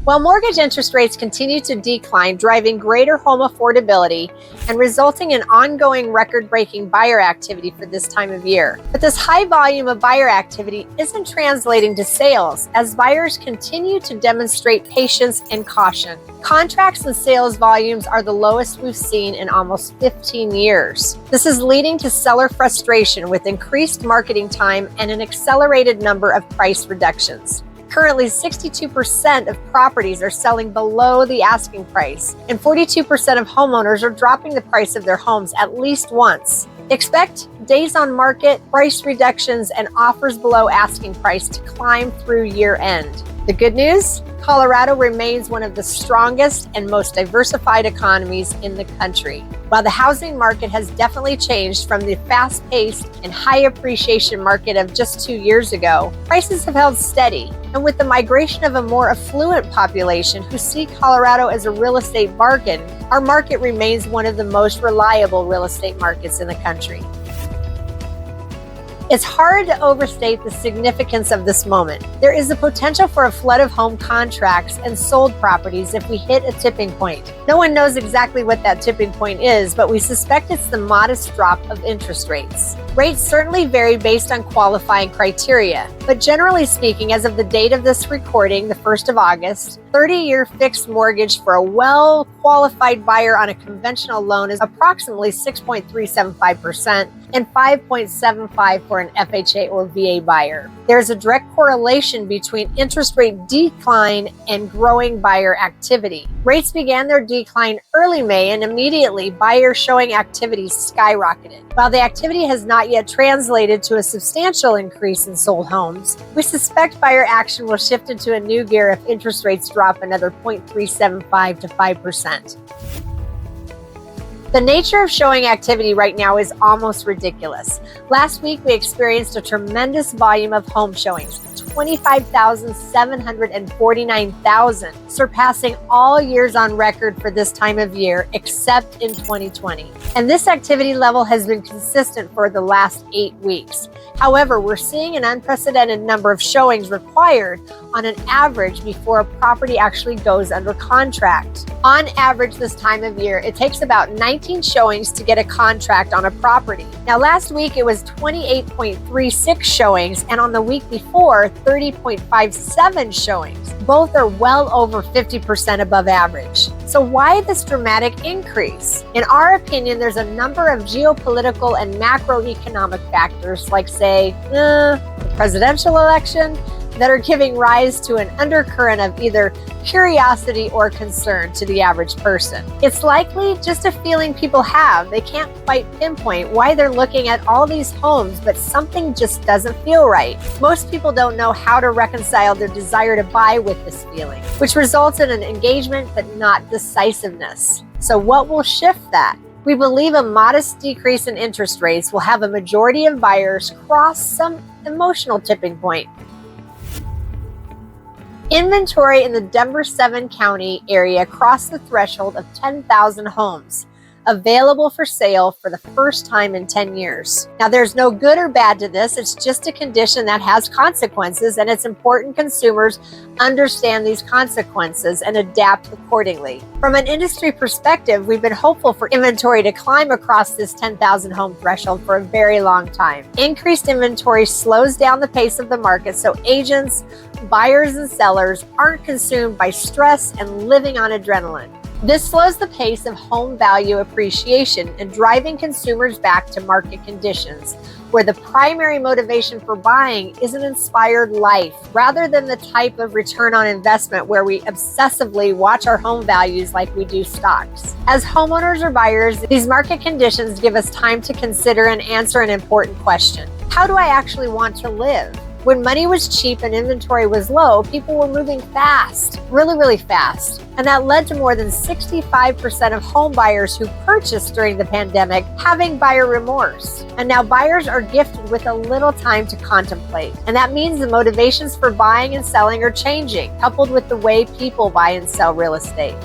While mortgage interest rates continue to decline, driving greater home affordability and resulting in ongoing record-breaking buyer activity for this time of year. But this high volume of buyer activity isn't translating to sales as buyers continue to demonstrate patience and caution. Contracts and sales volumes are the lowest we've seen in almost 15 years. This is leading to seller frustration with increased marketing time and an accelerated number of price reductions. Currently, 62% of properties are selling below the asking price, and 42% of homeowners are dropping the price of their homes at least once. Expect days on market, price reductions, and offers below asking price to climb through year end. The good news? Colorado remains one of the strongest and most diversified economies in the country. While the housing market has definitely changed from the fast-paced and high appreciation market of just 2 years ago, prices have held steady. And with the migration of a more affluent population who see Colorado as a real estate bargain, our market remains one of the most reliable real estate markets in the country. It's hard to overstate the significance of this moment. There is a potential for a flood of home contracts and sold properties if we hit a tipping point. No one knows exactly what that tipping point is, but we suspect it's the modest drop of interest rates. Rates certainly vary based on qualifying criteria, but generally speaking, as of the date of this recording, the 1st of August, 30-year fixed mortgage for a well-qualified buyer on a conventional loan is approximately 6.375% and 5.75% for an FHA or VA buyer. There's a direct correlation between interest rate decline and growing buyer activity. Rates began their decline early May, and immediately buyer showing activity skyrocketed. While the activity has not yet translated to a substantial increase in sold homes, we suspect buyer action will shift into a new gear if interest rates drop another 0.375 to 5%. The nature of showing activity right now is almost ridiculous. Last week, we experienced a tremendous volume of home showings, 25,749,000, surpassing all years on record for this time of year, except in 2020. And this activity level has been consistent for the last 8 weeks. However, we're seeing an unprecedented number of showings required on an average before a property actually goes under contract. On average this time of year, it takes about 19 showings to get a contract on a property. Now, last week it was 28.36 showings, and on the week before, 30.57 showings. Both are well over 50% above average. So why this dramatic increase? In our opinion, there's a number of geopolitical and macroeconomic factors, like say, the presidential election, that are giving rise to an undercurrent of either curiosity or concern to the average person. It's likely just a feeling people have. They can't quite pinpoint why they're looking at all these homes, but something just doesn't feel right. Most people don't know how to reconcile their desire to buy with this feeling, which results in an engagement but not decisiveness. So what will shift that? We believe a modest decrease in interest rates will have a majority of buyers cross some emotional tipping point. Inventory in the Denver 7 County area crossed the threshold of 10,000 homes available for sale for the first time in 10 years. Now, there's no good or bad to this. It's just a condition that has consequences, and it's important consumers understand these consequences and adapt accordingly. From an industry perspective, we've been hopeful for inventory to climb across this 10,000 home threshold for a very long time. Increased inventory slows down the pace of the market, so agents, buyers, and sellers aren't consumed by stress and living on adrenaline. This slows the pace of home value appreciation and driving consumers back to market conditions, where the primary motivation for buying is an inspired life, rather than the type of return on investment where we obsessively watch our home values like we do stocks. As homeowners or buyers, these market conditions give us time to consider and answer an important question. How do I actually want to live? When money was cheap and inventory was low, people were moving fast, really fast. And that led to more than 65% of home buyers who purchased during the pandemic having buyer remorse. And now buyers are gifted with a little time to contemplate. And that means the motivations for buying and selling are changing, coupled with the way people buy and sell real estate.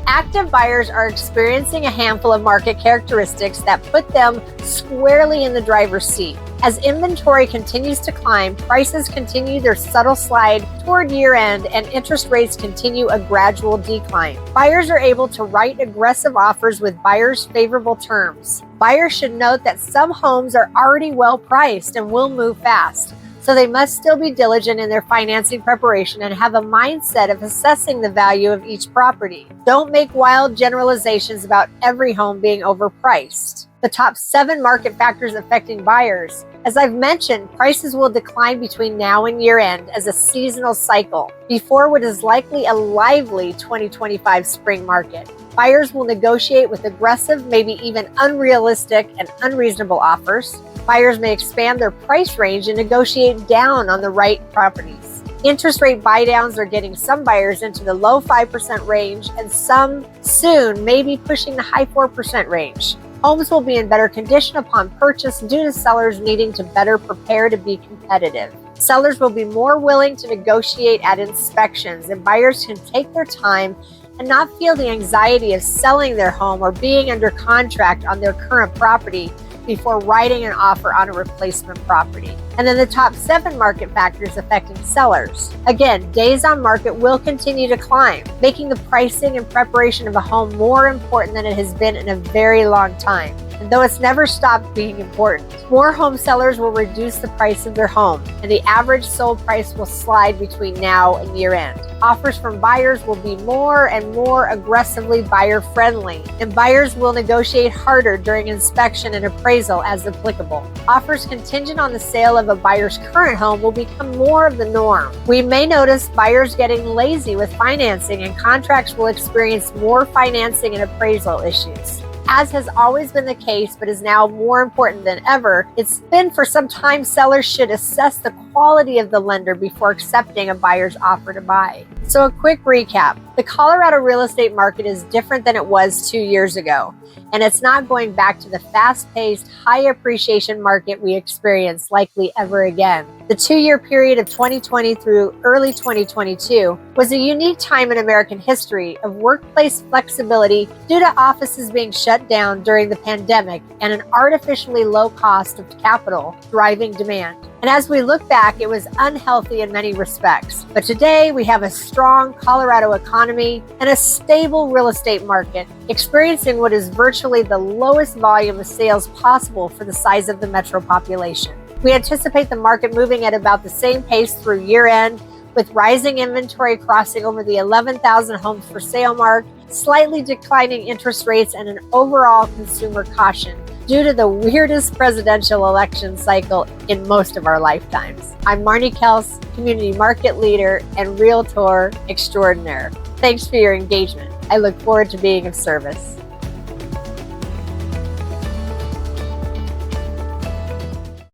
Active buyers are experiencing a handful of market characteristics that put them squarely in the driver's seat. As inventory continues to climb, prices continue their subtle slide toward year-end, and interest rates continue a gradual decline. Buyers are able to write aggressive offers with buyers' favorable terms. Buyers should note that some homes are already well priced and will move fast, so they must still be diligent in their financing preparation and have a mindset of assessing the value of each property. Don't make wild generalizations about every home being overpriced. The top 7 market factors affecting buyers. As I've mentioned, prices will decline between now and year-end as a seasonal cycle before what is likely a lively 2025 spring market. Buyers will negotiate with aggressive, maybe even unrealistic and unreasonable offers. Buyers may expand their price range and negotiate down on the right properties. Interest rate buydowns are getting some buyers into the low 5% range, and some soon may be pushing the high 4% range. Homes will be in better condition upon purchase due to sellers needing to better prepare to be competitive. Sellers will be more willing to negotiate at inspections, and buyers can take their time and not feel the anxiety of selling their home or being under contract on their current property before writing an offer on a replacement property. And then the top 7 market factors affecting sellers. Again, days on market will continue to climb, making the pricing and preparation of a home more important than it has been in a very long time. And though it's never stopped being important, more home sellers will reduce the price of their home, and the average sold price will slide between now and year end. Offers from buyers will be more and more aggressively buyer-friendly, and buyers will negotiate harder during inspection and appraisal as applicable. Offers contingent on the sale of a buyer's current home will become more of the norm. We may notice buyers getting lazy with financing, and contracts will experience more financing and appraisal issues. As has always been the case, but is now more important than ever, it's been for some time sellers should assess the quality of the lender before accepting a buyer's offer to buy. So a quick recap. The Colorado real estate market is different than it was 2 years ago, and it's not going back to the fast-paced, high appreciation market we experienced likely ever again. The 2-year period of 2020 through early 2022 was a unique time in American history of workplace flexibility due to offices being shut down during the pandemic and an artificially low cost of capital driving demand. And as we look back, it was unhealthy in many respects. But today we have a strong Colorado economy and a stable real estate market, experiencing what is virtually the lowest volume of sales possible for the size of the metro population. We anticipate the market moving at about the same pace through year end, with rising inventory crossing over the 11,000 homes for sale mark, slightly declining interest rates, and an overall consumer caution due to the weirdest presidential election cycle in most of our lifetimes. I'm Marnie Kels, community market leader and realtor extraordinaire. Thanks for your engagement. I look forward to being of service.